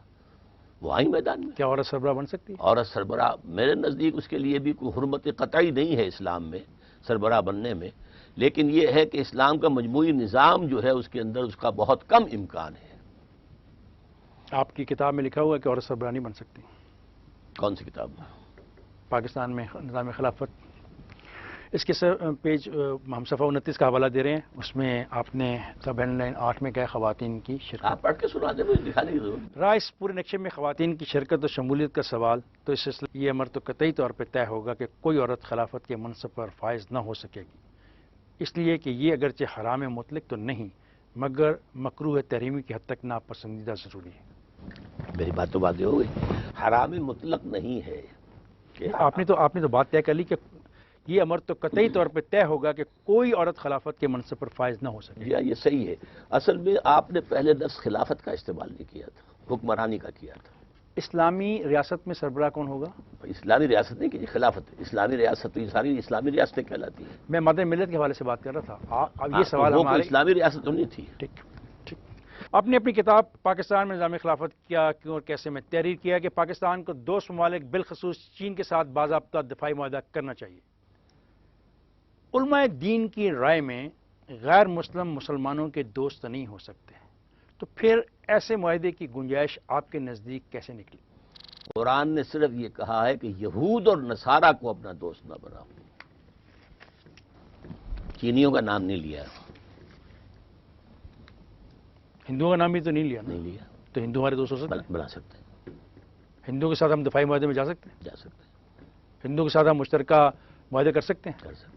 وہ آئی میدان میں. کیا عورت سربراہ بن سکتی ہے؟ عورت سربراہ میرے نزدیک اس کے لیے بھی کوئی حرمت قطعی نہیں ہے اسلام میں سربراہ بننے میں، لیکن یہ ہے کہ اسلام کا مجموعی نظام جو ہے اس کے اندر اس کا بہت کم امکان ہے. آپ کی کتاب میں لکھا ہوا ہے کہ عورت سربراہ نہیں بن سکتی. کون سی کتاب میں؟ پاکستان میں نظام خلافت. اس کے پیج ہم صفحہ 29 کا حوالہ دے رہے ہیں. اس میں آپ نے سب ہیڈ لائن 8 میں کہا خواتین کی شرکت. آپ پڑھ کے سنا دیں، مجھے دکھانے کی ضرورت. رائے اس پورے نقشے میں خواتین کی شرکت اور شمولیت کا سوال. تو اس سلسلے یہ امر تو قطعی طور پہ طے ہوگا کہ کوئی عورت خلافت کے منصب پر فائز نہ ہو سکے گی، اس لیے کہ یہ اگرچہ حرام مطلق تو نہیں مگر مکروہ تحریمی کی حد تک ناپسندیدہ ضروری ہے. میری بات تو واضح ہو گئی، حرام مطلق نہیں ہے. آپ نے تو بات طے کر لی کہ یہ امر تو قطعی طور پہ طے ہوگا کہ کوئی عورت خلافت کے منصب پر فائز نہ ہو سکے. یہ صحیح ہے. اصل میں آپ نے پہلے لفظ خلافت کا استعمال نہیں کیا تھا، حکمرانی کا کیا تھا. اسلامی ریاست میں سربراہ کون ہوگا؟ اسلامی ریاست نہیں کہ خلافت. اسلامی ریاست تو ساری اسلامی ریاستیں کہلاتی ہیں. میں مادہ ملت کے حوالے سے بات کر رہا تھا. اب یہ سوال ہمارے اسلامی ریاست تو نہیں تھی. ٹھیک. آپ نے اپنی کتاب پاکستان میں نظام خلافت کیا کیوں اور کیسے میں تحریر کیا کہ پاکستان کو دوست ممالک بالخصوص چین کے ساتھ باضابطہ دفاعی معاہدہ کرنا چاہیے. علماء دین کی رائے میں غیر مسلم مسلمانوں کے دوست نہیں ہو سکتے، تو پھر ایسے معاہدے کی گنجائش آپ کے نزدیک کیسے نکلی؟ قرآن نے صرف یہ کہا ہے کہ یہود اور نصارہ کو اپنا دوست نہ بناؤ. چینیوں کا نام نہیں لیا. ہندوؤں کا نام بھی تو نہیں لیا. نہیں لیا تو ہندو ہمارے دوست ہو سکتے ہیں؟ بنا سکتے ہیں. ہندو کے ساتھ ہم دفاعی معاہدے میں جا سکتے ہیں؟ جا سکتے ہیں. ہندو کے ساتھ ہم مشترکہ معاہدے کر سکتے ہیں؟ کر سکتے ہیں.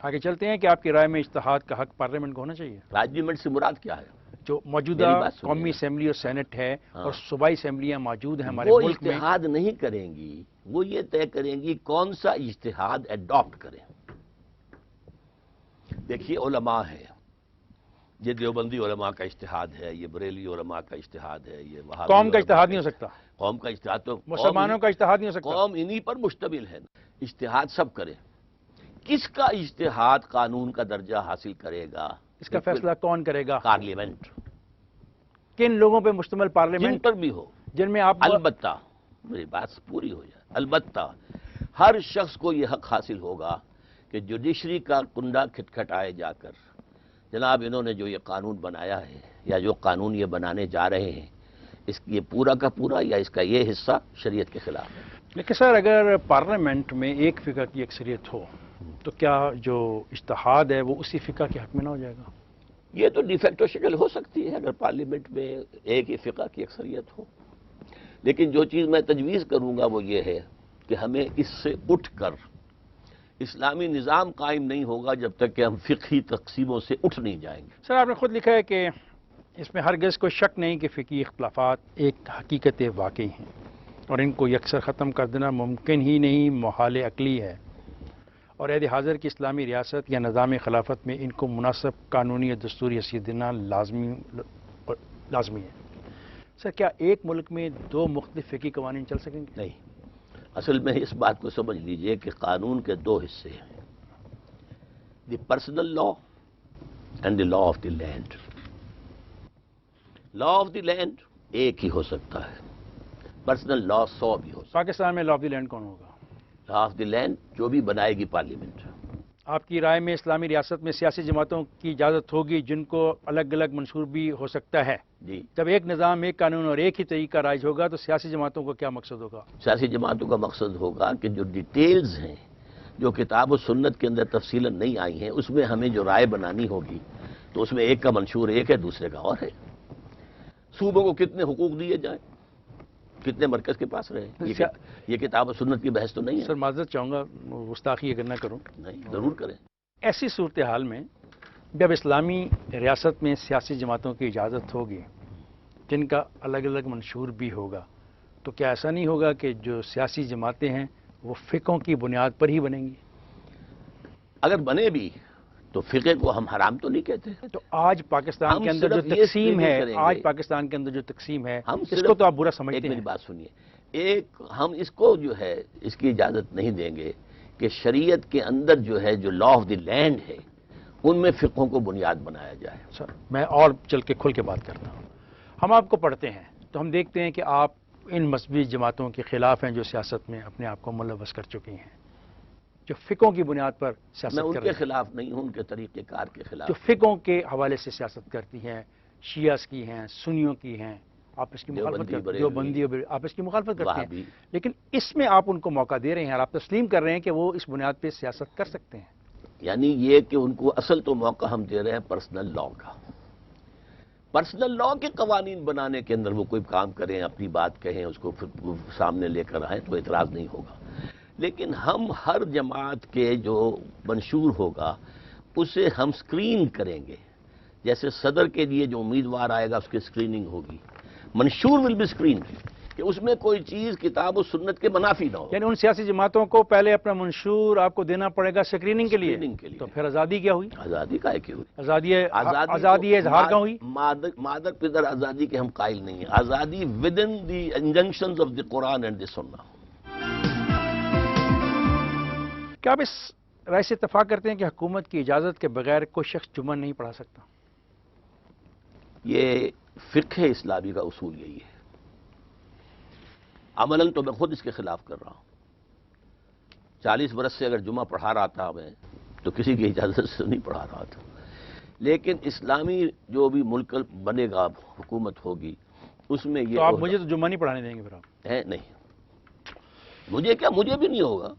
آگے چلتے ہیں کہ آپ کی رائے میں اجتہاد کا حق پارلیمنٹ کو ہونا چاہیے. پارلیمنٹ سے مراد کیا ہے؟ جو موجودہ قومی اسمبلی اور سینٹ ہے اور صوبائی اسمبلیاں موجود ہیں ہمارے وہ ملک میں، اجتہاد نہیں کریں گی، وہ یہ طے کریں گی کون سا اجتہاد ایڈاپٹ کریں. دیکھیے علماء ہے، یہ دیوبندی علماء کا اجتہاد ہے، یہ بریلی علماء کا اجتہاد ہے، یہ وہابی قوم کا علماء اجتہاد نہیں ہو سکتا. قوم کا اجتہاد تو مسلمانوں کا اجتہاد نہیں ہو سکتا. قوم انہی پر مشتمل ہے. اجتہاد سب کریں. کس کا اجتہاد قانون کا درجہ حاصل کرے گا؟ اس کا فیصلہ کون کرے گا؟ پارلیمنٹ. کن لوگوں پہ مشتمل جن پارلیمنٹ؟ پر بھی ہو. جن میں آپ البتہ میری بات پوری ہو جائے، البتہ ہر شخص کو یہ حق حاصل ہوگا کہ جوڈیشری کا کنڈا کھٹکھٹائے جا کر جناب انہوں نے جو یہ قانون بنایا ہے یا جو قانون یہ بنانے جا رہے ہیں اس یہ پورا کا پورا یا اس کا یہ حصہ شریعت کے خلاف ہے. لیکن سر اگر پارلیمنٹ میں ایک فقہ کی اکثریت ہو تو کیا جو اجتہاد ہے وہ اسی فقہ کے حق میں نہ ہو جائے گا؟ یہ تو ڈی فیکٹو شکل ہو سکتی ہے اگر پارلیمنٹ میں ایک ہی فقہ کی اکثریت ہو، لیکن جو چیز میں تجویز کروں گا وہ یہ ہے کہ ہمیں اس سے اٹھ کر اسلامی نظام قائم نہیں ہوگا جب تک کہ ہم فقہی تقسیموں سے اٹھ نہیں جائیں گے. سر آپ نے خود لکھا ہے کہ اس میں ہرگز کوئی شک نہیں کہ فقہی اختلافات ایک حقیقت واقعی ہیں اور ان کو یکسر ختم کر دینا ممکن ہی نہیں، محال عقلی ہے، اور عہد حاضر کی اسلامی ریاست یا نظام خلافت میں ان کو مناسب قانونی اور دستوری حیثیت دینا لازمی ہے. سر کیا ایک ملک میں دو مختلف فقہی قوانین چل سکیں گے؟ نہیں. اصل میں اس بات کو سمجھ لیجئے کہ قانون کے دو حصے ہیں، the personal law and the law of the land. Law of the land ایک ہی ہو سکتا ہے، پرسنل لا 100 بھی ہو سکتا ہے. پاکستان میں لا آف دی لینڈ کون ہوگا؟ لا آف دی لینڈ جو بھی بنائے گی پارلیمنٹ. آپ کی رائے میں اسلامی ریاست میں سیاسی جماعتوں کی اجازت ہوگی جن کو الگ الگ منشور بھی ہو سکتا ہے؟ جی، جب ایک نظام، ایک قانون اور ایک ہی طریقہ رائج ہوگا تو سیاسی جماعتوں کو کیا مقصد ہوگا؟ سیاسی جماعتوں کا مقصد ہوگا کہ جو ڈیٹیلز ہیں، جو کتاب و سنت کے اندر تفصیلاً نہیں آئی ہیں، اس میں ہمیں جو رائے بنانی ہوگی تو اس میں ایک کا منشور ایک ہے، دوسرے کا اور ہے۔ صوبوں کو کتنے حقوق دیے جائیں، کتنے مرکز کے پاس رہے، یہ کتاب و سنت کی بحث تو نہیں ہے۔ سر معذرت چاہوں گا، گستاخی اگر نہ کروں، نہیں، ضرور کریں۔ ایسی صورتحال میں جب اسلامی ریاست میں سیاسی جماعتوں کی اجازت ہوگی جن کا الگ الگ منشور بھی ہوگا، تو کیا ایسا نہیں ہوگا کہ جو سیاسی جماعتیں ہیں وہ فقہوں کی بنیاد پر ہی بنیں گی؟ اگر بنے بھی تو فقہ کو ہم حرام تو نہیں کہتے۔ تو آج پاکستان کے اندر جو صرف یہ تقسیم ہے، screening کریں گے۔ آج پاکستان کے اندر جو تقسیم ہے ہم اس کو تو آپ برا سمجھتے ایک ہیں؟ میری بات سنیے، ہم اس کو جو ہے اس کی اجازت نہیں دیں گے کہ شریعت کے اندر جو ہے جو لا آف دی لینڈ ہے ان میں فقہوں کو بنیاد بنایا جائے۔ سر میں اور چل کے کھل کے بات کرتا ہوں، ہم آپ کو پڑھتے ہیں تو ہم دیکھتے ہیں کہ آپ ان مذہبی جماعتوں کے خلاف ہیں جو سیاست میں اپنے آپ کو ملوث کر چکی ہیں، جو فقہوں کی بنیاد پر سیاست میں ان کر کے رہی ہیں، خلاف نہیں ہوں، ان کے طریقہ کار کے خلاف۔ جو فقہوں کے حوالے سے سیاست کرتی ہیں، شیعہ کی ہیں، سنیوں کی ہیں، آپ اس کی مخالفت دیوبندی، کرتے ہیں، بریلوی، دیوبندی، آپ اس کی مخالفت کرتے ہیں، وہابی۔ لیکن اس میں آپ ان کو موقع دے رہے ہیں اور آپ تسلیم کر رہے ہیں کہ وہ اس بنیاد پہ سیاست کر سکتے ہیں۔ یعنی یہ کہ ان کو اصل تو موقع ہم دے رہے ہیں پرسنل لا کا۔ پرسنل لا کے قوانین بنانے کے اندر وہ کوئی کام کریں، اپنی بات کہیں، اس کو پھر سامنے لے کر آئیں تو اعتراض نہیں ہوگا، لیکن ہم ہر جماعت کے جو منشور ہوگا اسے ہم سکرین کریں گے۔ جیسے صدر کے لیے جو امیدوار آئے گا اس کی سکریننگ ہوگی، منشور ول بی سکرین، کہ اس میں کوئی چیز کتاب و سنت کے منافی نہ ہو۔ یعنی ان سیاسی جماعتوں کو پہلے اپنا منشور آپ کو دینا پڑے گا اسکریننگ کے لیے، تو پھر آزادی کیا ہوئی؟ آزادی کا ہے کہ ہوئی؟ آزادی اظہار کا ہوئی؟ مادر پدر آزادی کے ہم قائل نہیں ہیں۔ آزادی within the injunctions of the Quran and the Sunnah. کیا آپ اس رائے سے اتفاق کرتے ہیں کہ حکومت کی اجازت کے بغیر کوئی شخص جمعہ نہیں پڑھا سکتا؟ یہ فقہ اسلامی کا اصول یہی ہے۔ عملاً تو میں خود اس کے خلاف کر رہا ہوں۔ 40 برس سے اگر جمعہ پڑھا رہا تھا میں تو کسی کی اجازت سے نہیں پڑھا رہا تھا، لیکن اسلامی جو بھی ملک بنے گا، حکومت ہوگی، اس میں یہ تو آپ مجھے تو جمعہ نہیں پڑھانے دیں گے پھر آپ؟ ہے نہیں، مجھے کیا، مجھے بھی نہیں ہوگا،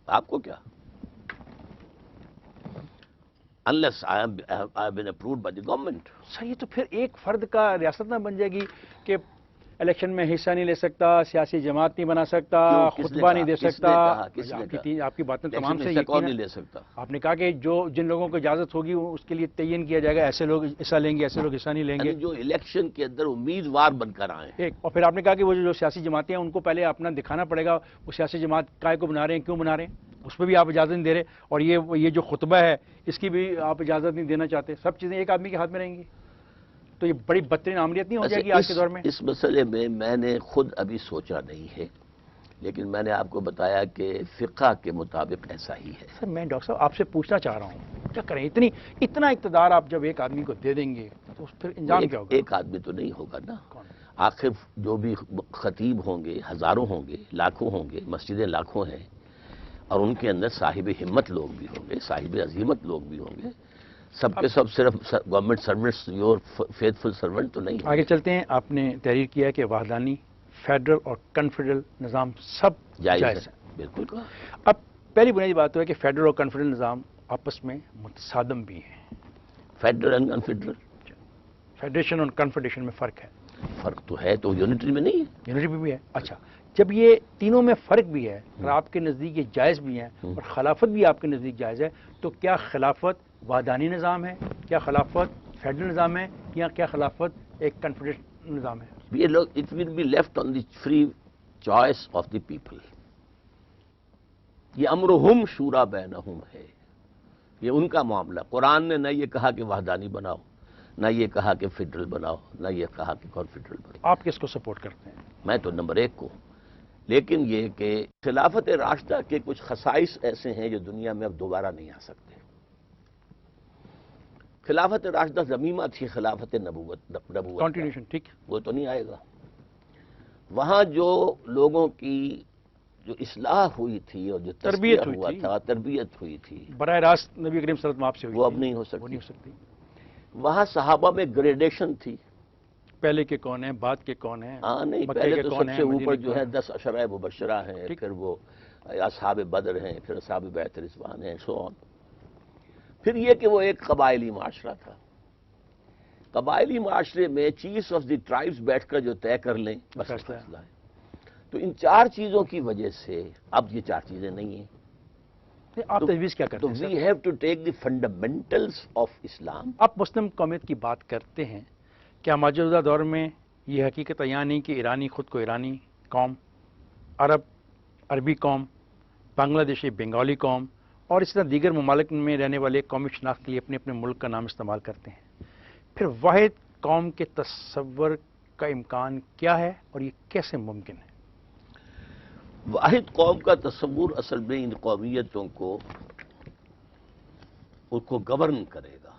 آپ کو کیا؟ unless I have been approved by the government۔ سر یہ تو پھر ایک فرد کا ریاست نہ بن جائے گی کہ الیکشن میں حصہ نہیں لے سکتا، سیاسی جماعت نہیں بنا سکتا، خطبہ نہیں دے سکتا؟ آپ کی باتیں تمام سے کون نہیں لے سکتا؟ آپ نے کہا کہ جن لوگوں کو اجازت ہوگی اس کے لیے تعین کیا جائے گا، ایسے لوگ حصہ لیں گے، ایسے لوگ حصہ نہیں لیں گے، جو الیکشن کے اندر امیدوار بن کر آئے ہیں۔ اور پھر آپ نے کہا کہ وہ جو سیاسی جماعتیں ہیں ان کو پہلے اپنا دکھانا پڑے گا وہ سیاسی جماعت کائے کو بنا رہے ہیں، کیوں بنا رہے ہیں، اس پہ بھی آپ اجازت نہیں دے رہے، اور یہ جو خطبہ ہے اس کی بھی آپ اجازت نہیں دینا چاہتے، سب چیزیں ایک آدمی کے ہاتھ میں رہیں گی، تو یہ بڑی بدترین عملیت نہیں ہو جائے گی آج کے دور میں؟ اس مسئلے میں نے خود ابھی سوچا نہیں ہے، لیکن میں نے آپ کو بتایا کہ فقہ کے مطابق ایسا ہی ہے۔ سر میں ڈاکٹر صاحب آپ سے پوچھنا چاہ رہا ہوں، کیا کریں، اتنا اقتدار آپ جب ایک آدمی کو دے دیں گے تو پھر انجام کیا ہوگا؟ ایک آدمی تو نہیں ہوگا نا، آخر جو بھی خطیب ہوں گے ہزاروں ہوں گے، لاکھوں ہوں گے، مسجدیں لاکھوں ہیں، اور ان کے اندر صاحب ہمت لوگ بھی ہوں گے، صاحب عزیمت لوگ بھی ہوں گے، سب کے سب صرف government servants, your faithful servant تو نہیں ہے۔ آگے چلتے ہیں، آپ نے تحریر کیا ہے کہ وحدانی، فیڈرل اور کنفیڈرل نظام سب جائز ہے۔ بالکل۔ اب پہلی بنیادی بات تو ہے کہ فیڈرل اور کنفیڈرل نظام آپس میں متصادم بھی ہیں۔ فیڈرل اینڈ کنفیڈرل، فیڈریشن اور کنفیڈریشن میں فرق ہے؟ فرق تو ہے، تو یونٹری میں نہیں ہے، یونٹری بھی ہے۔ اچھا، جب یہ تینوں میں فرق بھی ہے اور آپ کے نزدیک یہ جائز بھی ہیں اور خلافت بھی آپ کے نزدیک جائز ہے، تو کیا خلافت وحدانی نظام ہے، کیا خلافت فیڈرل نظام ہے، یا کیا خلافت ایک کنفیڈریشن نظام ہے؟ It will be left on the free choice of the people. یہ امرہم شورا بینہم ہے، یہ ان کا معاملہ۔ قرآن نے نہ یہ کہا کہ وحدانی بناؤ، نہ یہ کہا کہ فیڈرل بناؤ، نہ یہ کہا کہ کنفیڈرل بناؤ۔ آپ کس کو سپورٹ کرتے ہیں؟ میں تو نمبر 1 کو، لیکن یہ کہ خلافت راشدہ کے کچھ خصائص ایسے ہیں جو دنیا میں اب دوبارہ نہیں آ سکتے۔ خلافت راشدہ ضمیمہ تھی خلافت نبوت کنٹینیوشن، ٹھیک، وہ تو نہیں آئے گا۔ وہاں جو لوگوں کی جو اصلاح ہوئی تھی اور جو تربیت تزکیہ ہوئی ہوا تھی، تھا، تربیت ہوئی تھی، براہ راست نبی کریم صلی اللہ علیہ وسلم آپ سے ہوئی وہ اب تھی، نہیں ہو وہ سکتی۔ نہیں ہو سکتی۔ وہاں صحابہ میں گریڈیشن تھی۔ پہلے کے کون ہیں، بعد کے کون ہیں، ہاں نہیں، مکے پہلے کے تو کون سب ہیں، سے اوپر مدینے جو کے ہے کون 10 عشرہ مبشرہ ہیں، ٹھیک۔ پھر وہ اصحاب بدر ہیں، پھر اصحاب بیعت رضوان ہیں، سو آن۔ پھر یہ کہ وہ ایک قبائلی معاشرہ تھا۔ قبائلی معاشرے میں چیفز آف دی ٹرائبز بیٹھ کر جو طے کر لیں بس فیصلہ ہے۔ فیصلہ ہے۔ تو ان 4 چیزوں کی وجہ سے اب یہ 4 چیزیں نہیں ہیں۔ آپ تجویز کیا کرتے تو ہیں sir? We have to take the fundamentals of Islam. آپ مسلم قومیت کی بات کرتے ہیں، کیا موجودہ دور میں یہ حقیقت عیاں نہیں کہ ایرانی خود کو ایرانی قوم، عرب عربی قوم، بنگلہ دیشی بنگالی قوم اور اس طرح دیگر ممالک میں رہنے والے قومی شناخت کے لیے اپنے اپنے ملک کا نام استعمال کرتے ہیں؟ پھر واحد قوم کے تصور کا امکان کیا ہے اور یہ کیسے ممکن ہے؟ واحد قوم کا تصور اصل میں ان قومیتوں کو اس کو گورن کرے گا۔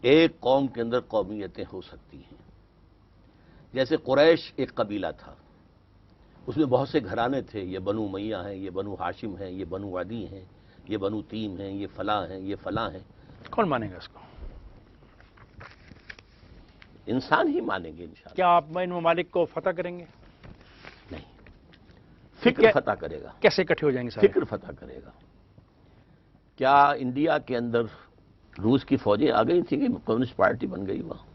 ایک قوم کے اندر قومیتیں ہو سکتی ہیں، جیسے قریش ایک قبیلہ تھا، اس میں بہت سے گھرانے تھے، یہ بنو امیہ ہیں، یہ بنو ہاشم ہیں، یہ بنو عدی ہیں، یہ بنو تیم ہیں، یہ فلاں ہیں، یہ فلاں ہیں۔ کون مانے گا اس کو؟ انسان ہی مانیں گے انشاءاللہ۔ کیا آپ ان ممالک کو فتح کریں گے؟ نہیں، فکر کیا- فتح کرے گا، کیسے اکٹھے ہو جائیں گے سارے؟ فکر فتح کرے گا۔ کیا انڈیا کے اندر روس کی فوجیں آ گئی تھیں کہ کمیونسٹ پارٹی بن گئی وہاں؟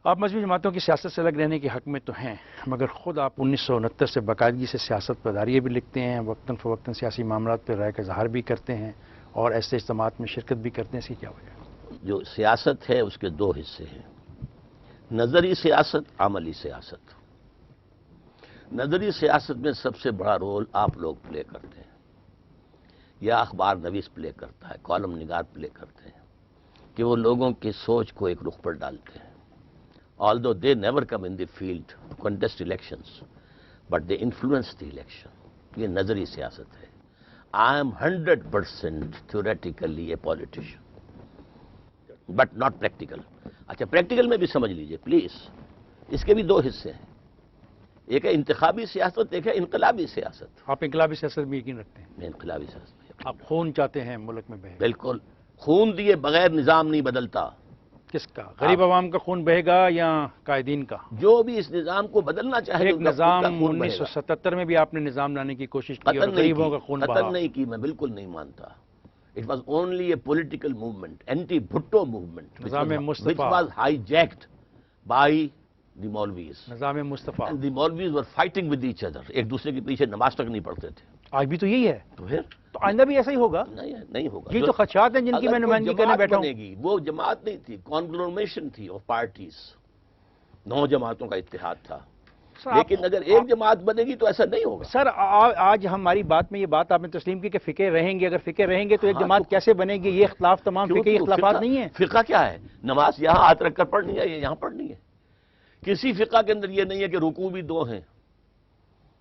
آپ مذہبی جماعتوں کی سیاست سے الگ رہنے کے حق میں تو ہیں، مگر خود آپ 1969 سے باقاعدگی سے سیاست پر داریاں بھی لکھتے ہیں، وقتاً فوقتاً سیاسی معاملات پر رائے کا اظہار بھی کرتے ہیں اور ایسے اجتماعات میں شرکت بھی کرتے ہیں، اس کی کیا وجہ ہے؟ جو سیاست ہے اس کے 2 حصے ہیں، نظری سیاست، عملی سیاست۔ نظری سیاست میں سب سے بڑا رول آپ لوگ پلے کرتے ہیں، یا اخبار نویس پلے کرتا ہے، کالم نگار پلے کرتے ہیں، کہ وہ لوگوں کی سوچ کو ایک رخ پر ڈالتے ہیں۔ although they never come in the field to contest elections, but they influence the election. یہ نظری سیاست ہے۔ I am 100% theoretically a politician, but not practical. اچھا پریکٹیکل میں بھی سمجھ لیجئے پلیز، اس کے بھی 2 حصے ہیں، ایک ہے انتخابی سیاست، ایک ہے انقلابی سیاست۔ آپ انقلابی سیاست میں یقین رکھتے ہیں؟ میں انقلابی سیاست میں یقین آپ خون چاہتے ہیں ملک میں بہے؟ بالکل، خون دیے بغیر نظام نہیں بدلتا۔ کس کا؟ غریب عوام کا خون بہے گا یا قائدین کا؟ جو بھی اس نظام کو بدلنا چاہے ایک ان کا خود کا نظام خون بہے گا۔ 1977 میں بھی آپ نے نظام لانے کی کوشش کی اور قتل نہیں غریبوں کا کی، خون قتل بہا۔ نہیں کی، میں بالکل نہیں مانتا۔ It was only a political movement, anti-Bhutto movement, نظام which Mustafa. was hijacked by the Maulvis. نظام مصطفیٰ۔ And the Maulvis were fighting with each other. ایک دوسرے کے پیچھے نماز تک نہیں پڑھتے تھے۔ آج بھی تو یہی ہے، تو پھر تو آئندہ بھی ایسا ہی ہوگا؟ نہیں ہوگا۔ یہ تو خدشات ہیں جن کی میں نمائندگی کرنے بیٹھا ہوں۔ بنے گی، وہ جماعت نہیں تھی، کانگلومیشن تھی آف پارٹیز، 9 جماعتوں کا اتحاد تھا۔ سر، آپ- لیکن اگر ایک جماعت بنے گی تو ایسا نہیں ہوگا۔ سر آج ہماری بات میں یہ بات آپ نے تسلیم کی کہ فقہ رہیں گے، اگر فقہ رہیں گے تو ایک ہاں، جماعت تو- کیسے بنے گی؟ یہ اختلاف تمام کیوں فقہی تو اختلافات فقہ- نہیں ہیں۔ فقہ کیا ہے؟ نماز یہاں ہاتھ رکھ کر پڑھنی ہے، یہ یہاں پڑھنی ہے۔ کسی فقہ کے اندر یہ نہیں ہے کہ رکوع بھی 2 ہیں۔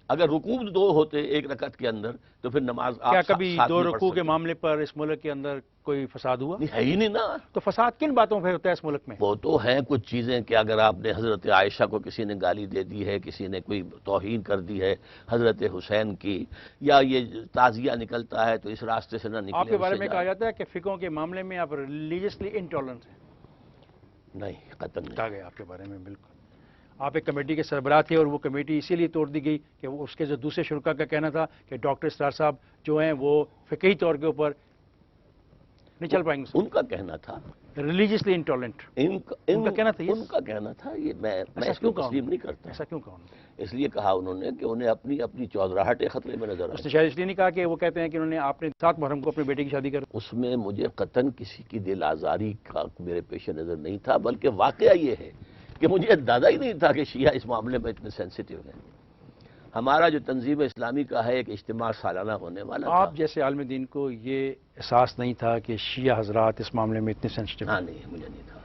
اگر رکوع 2 ہوتے ایک رکعت کے اندر تو پھر نماز آپ کیا کبھی ساتھ 2 نہیں پڑھ رکوع کے سکتے۔ معاملے پر اس ملک کے اندر کوئی فساد ہوا؟ نہیں، ہے ہی نہیں نا۔ تو فساد کن باتوں پہ ہوتا ہے اس ملک میں؟ وہ تو ہیں کچھ چیزیں کہ اگر آپ نے حضرت عائشہ کو کسی نے گالی دے دی ہے، کسی نے کوئی توہین کر دی ہے حضرت حسین کی، یا یہ تعزیہ نکلتا ہے تو اس راستے سے نہ نکلے۔ آپ کے بارے اس سے میں نہ- کہا جاتا ہے کہ فقہوں کے معاملے میں آپ ریلیجسلی انٹالرنٹ ہیں، نہیں، قطعاً نہیں۔ کہا گیا آپ کے بارے میں۔ بالکل، آپ ایک کمیٹی کے سربراہ تھے اور وہ کمیٹی اسی لیے توڑ دی گئی کہ وہ اس کے جو دوسرے شرکا کا کہنا تھا کہ ڈاکٹر اسرار صاحب جو ہیں وہ فقہی طور کے اوپر نہیں چل پائیں گے، ان کا کہنا تھا، ریلیجسلی انٹالرنٹ۔ ان کا کہنا تھا یہ؟ ان کا کہنا تھا، یہ میں ایسا اس کو کیوں کہا تسلیم انہوں نے؟ نہیں کرتا۔ ایسا کیوں کہا انہوں نے؟ اس لیے کہا انہوں نے کہ انہیں اپنی چودراہٹیں خطرے میں نظر اس آئی۔ نے شاید اس لیے نہیں کہا کہ وہ کہتے ہیں کہ انہوں نے آپ نے 7 محرم کو اپنے بیٹے کی شادی کر۔ اس میں مجھے قطعاً کسی کی دل آزاری کا میرے پیش نظر نہیں تھا، بلکہ واقعہ یہ ہے کہ مجھے اندازہ ہی نہیں تھا کہ شیعہ اس معاملے میں اتنے سینسیٹیو ہیں۔ ہمارا جو تنظیم اسلامی کا ہے ایک اجتماع سالانہ ہونے والا تھا۔ آپ جیسے عالم دین کو یہ احساس نہیں تھا کہ شیعہ حضرات اس معاملے میں اتنے سینسٹیو ہیں؟ ہاں نہیں، مجھے نہیں تھا،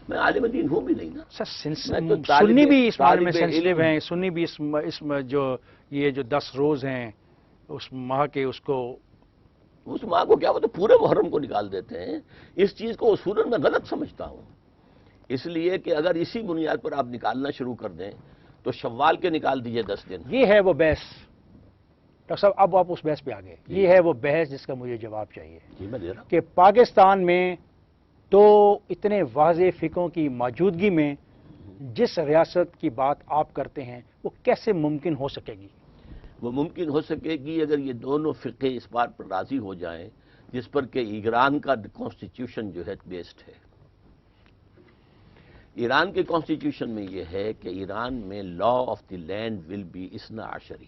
میں عالم دین ہوں بھی نہیں نا۔ سر میں تو طالب- سنی بھی اس معاملے میں طالب سینسٹیو علم- ہیں، سنی بھی اس جو یہ جو 10 روز ہیں اس ماہ کے اس کو اس ماں کو کیا وہ تو پورے محرم کو نکال دیتے ہیں۔ اس چیز کو اصولاً میں غلط سمجھتا ہوں، اس لیے کہ اگر اسی بنیاد پر آپ نکالنا شروع کر دیں تو شوال کے نکال دیجئے 10 دن. یہ ہے وہ بحث ڈاکٹر صاحب، اب آپ اس بحث پہ آ گئے. یہ ہے وہ بحث جس کا مجھے جواب چاہیے جی میں دے رہا ہوں. کہ پاکستان میں تو اتنے واضح فقوں کی موجودگی میں جس ریاست کی بات آپ کرتے ہیں وہ کیسے ممکن ہو سکے گی؟ وہ ممکن ہو سکے گی اگر یہ دونوں فقے اس بات پر راضی ہو جائیں جس پر کہ ایران کا کانسٹیٹیوشن جو ہے بیسڈ ہے. ایران کے کانسٹیٹیوشن میں یہ ہے کہ ایران میں law of the land will be 12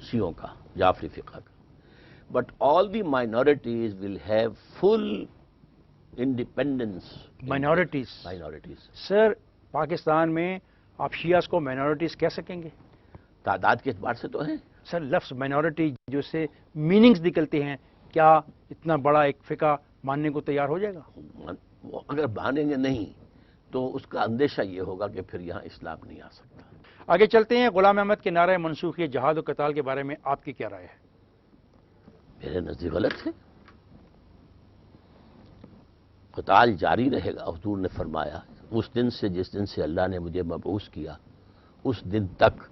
شیعوں کا، جعفری فقہ کا. But all the minorities will have full independence. Minorities sir, Pakistan میں آپ شیعہ کو مائنورٹیز کہہ سکیں گے؟ تعداد کے اعتبار سے تو ہیں. سر لفظ مائنورٹی جو سے میننگز نکلتے ہیں، کیا اتنا بڑا ایک فقہ ماننے کو تیار ہو جائے گا؟ وہ اگر مانیں گے نہیں تو اس کا اندیشہ یہ ہوگا کہ پھر یہاں اسلام نہیں آ سکتا. آگے چلتے ہیں. غلام احمد کے نعرہ منسوخی جہاد و قتال کے بارے میں آپ کی کیا رائے ہے؟ میرے نزدیک غلط ہے. قتال جاری رہے گا. حضور نے فرمایا اس دن سے، جس دن سے اللہ نے مجھے مبعوث کیا، اس دن تک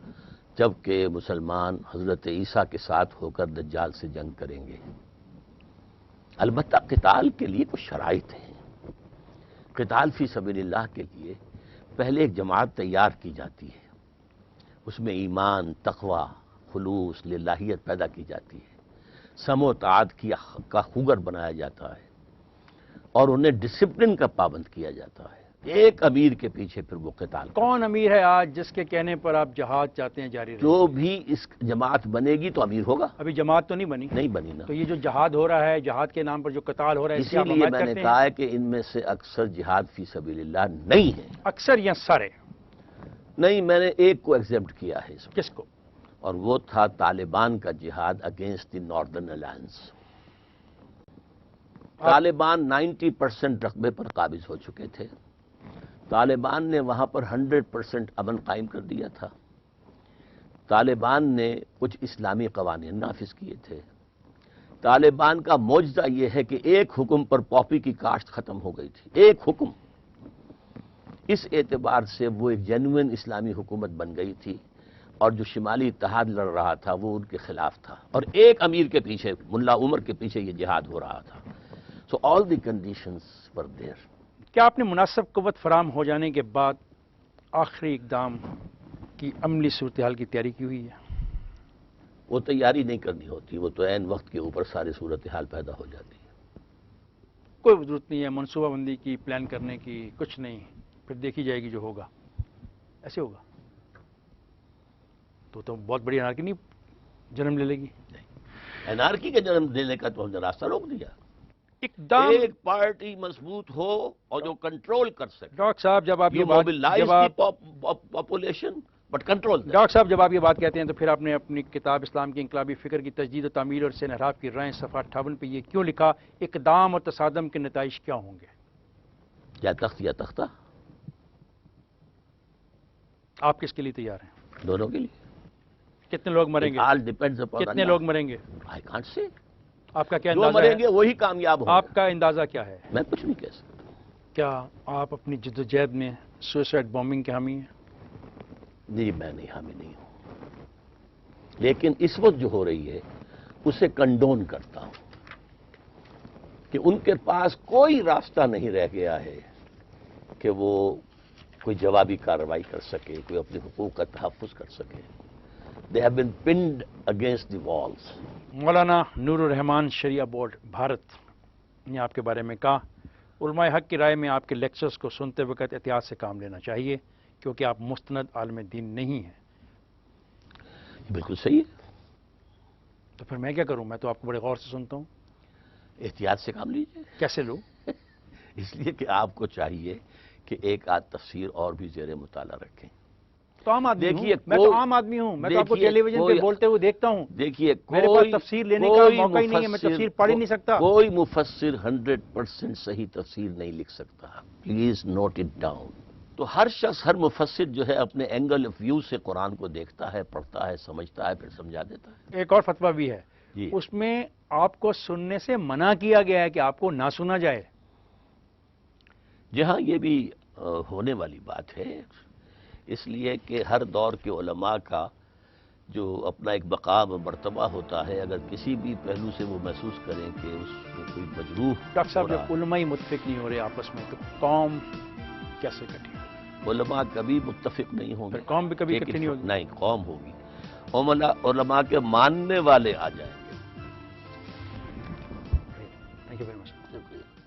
جب کہ مسلمان حضرت عیسیٰ کے ساتھ ہو کر دجال سے جنگ کریں گے. البتہ قتال کے لیے کچھ شرائط ہیں. قتال فی سبیل اللہ کے لیے پہلے ایک جماعت تیار کی جاتی ہے، اس میں ایمان، تقوی، خلوص، للہیت پیدا کی جاتی ہے، سم و طاعت کا خوگر بنایا جاتا ہے، اور انہیں ڈسپلن کا پابند کیا جاتا ہے. ایک امیر کے پیچھے پھر وہ قتال. کون امیر ہے آج جس کے کہنے پر آپ جہاد چاہتے ہیں جاری رہے؟ جو بھی اس جماعت بنے گی تو امیر ہوگا. ابھی جماعت تو نہیں بنی. نہیں بنی نا. تو یہ جو جہاد ہو رہا ہے، جہاد کے نام پر جو قتال ہو رہا ہے، اس کی اسی آپ لیے حمایت میں نے کرتے ہیں؟ کہا ہے کہ ان میں سے اکثر جہاد فی سبیل اللہ نہیں ہے. اکثر یا سارے؟ نہیں، میں نے ایک کو ایگزیمپٹ کیا ہے اس میں. کس کو؟ اور وہ تھا طالبان کا جہاد against the northern alliance. Taliban 90% رقبے پر قابض ہو چکے تھے. طالبان نے وہاں پر 100% امن قائم کر دیا تھا. طالبان نے کچھ اسلامی قوانین نافذ کیے تھے. طالبان کا معجزہ یہ ہے کہ ایک حکم پر پاپی کی کاشت ختم ہو گئی تھی. ایک حکم. اس اعتبار سے وہ ایک جینوئن اسلامی حکومت بن گئی تھی، اور جو شمالی اتحاد لڑ رہا تھا وہ ان کے خلاف تھا، اور ایک امیر کے پیچھے، ملا عمر کے پیچھے یہ جہاد ہو رہا تھا. سو آل دی کنڈیشنز ور دیئر. کیا آپ نے مناسب قوت فراہم ہو جانے کے بعد آخری اقدام کی عملی صورتحال کی تیاری کی ہوئی ہے؟ وہ تیاری نہیں کرنی ہوتی، وہ تو عین وقت کے اوپر ساری صورتحال پیدا ہو جاتی ہے. کوئی ضرورت نہیں ہے منصوبہ بندی کی، پلان کرنے کی، کچھ نہیں، پھر دیکھی جائے گی جو ہوگا. ایسے ہوگا تو بہت بڑی انارکی نہیں جنم لے لے گی. انارکی کے جنم دینے کا تو ہم نے راستہ روک دیا. اقدام ایک پارٹی مضبوط ہو اور جو کنٹرول کر سکے. ڈاکٹر صاحب جب آپ یہ بات پاپولیشن بٹ کنٹرول. ڈاکٹر صاحب جب آپ یہ بات کہتے ہیں تو پھر آپ نے اپنی کتاب اسلام کی انقلابی فکر کی تجدید و تعمیر اور سے انحراف کی رائیں صفحہ 58 پہ یہ کیوں لکھا، اقدام اور تصادم کے نتائج کیا ہوں گے؟ یا تخت یا تختہ. آپ کس کے لیے تیار ہیں؟ دونوں کے لیے. کتنے لوگ مریں گے؟ آل ڈیپینڈز اپون کتنے لوگ مریں گے؟ I can't say. آپ کا کیا جو اندازہ مریں گے ہے؟ وہی کامیاب ہوں. آپ کا اندازہ کیا ہے؟ میں کچھ نہیں کہہ سکتا. کیا آپ اپنی جدوجہد میں سوئسائڈ بومبنگ کے حامی ہیں؟ نہیں، میں نہیں، حامی نہیں ہوں، لیکن اس وقت جو ہو رہی ہے اسے کنڈون کرتا ہوں کہ ان کے پاس کوئی راستہ نہیں رہ گیا ہے کہ وہ کوئی جوابی کارروائی کر سکے، کوئی اپنے حقوق کا تحفظ کر سکے. They have been pinned against the walls. Maulana Noor Rahman Shariah board Bharat نے آپ کے بارے میں کہا، علماء حق کی رائے میں آپ کے لیکچرز کو سنتے وقت احتیاط سے کام لینا چاہیے کیونکہ آپ مستند عالم دین نہیں ہیں. بالکل صحیح ہے. تو پھر میں کیا کروں؟ میں تو آپ کو بڑے غور سے سنتا ہوں. احتیاط سے کام لیجیے. کیسے لوں؟ اس لیے کہ آپ کو چاہیے کہ ایک آدھ تفسیر اور بھی زیر مطالعہ رکھیں. تو عام آدمی دیکھیے، ہوں، میں تو عام آدمی ہوں، میں تو آپ کو ٹیلی ویژن پہ بولتے ہوئے دیکھتا ہوں. دیکھیے، میرے پاس تفسیر لینے کا موقع ہی نہیں ہے، میں تفسیر پڑھ ہی نہیں سکتا. کوئی مفسر 100% صحیح تفسیر نہیں لکھ سکتا. Please note it down. تو ہر شخص، ہر مفسر جو ہے اپنے اینگل آف ویو سے قرآن کو دیکھتا ہے، پڑھتا ہے، سمجھتا ہے، پھر سمجھا دیتا ہے. ایک اور فتویٰ بھی ہے، جی. اس میں آپ کو سننے سے منع کیا گیا ہے کہ آپ کو نہ سنا جائے. جہاں یہ بھی ہونے والی بات ہے. اس لیے کہ ہر دور کے علماء کا جو اپنا ایک مقام مرتبہ ہوتا ہے، اگر کسی بھی پہلو سے وہ محسوس کریں کہ اس میں کوئی مجروح ڈاکٹر صاحب ہو رہا جب علماء ہی متفق نہیں ہو رہے آپس میں تو قوم کیسے کٹی؟ ہے، علماء کبھی متفق نہیں ہوں پھر گے، قوم بھی کبھی ایک اکٹھی نہیں ہوگی؟ نہیں، قوم ہوگی، علماء کے ماننے والے آ جائیں گے۔ Thank you very much. شکریہ۔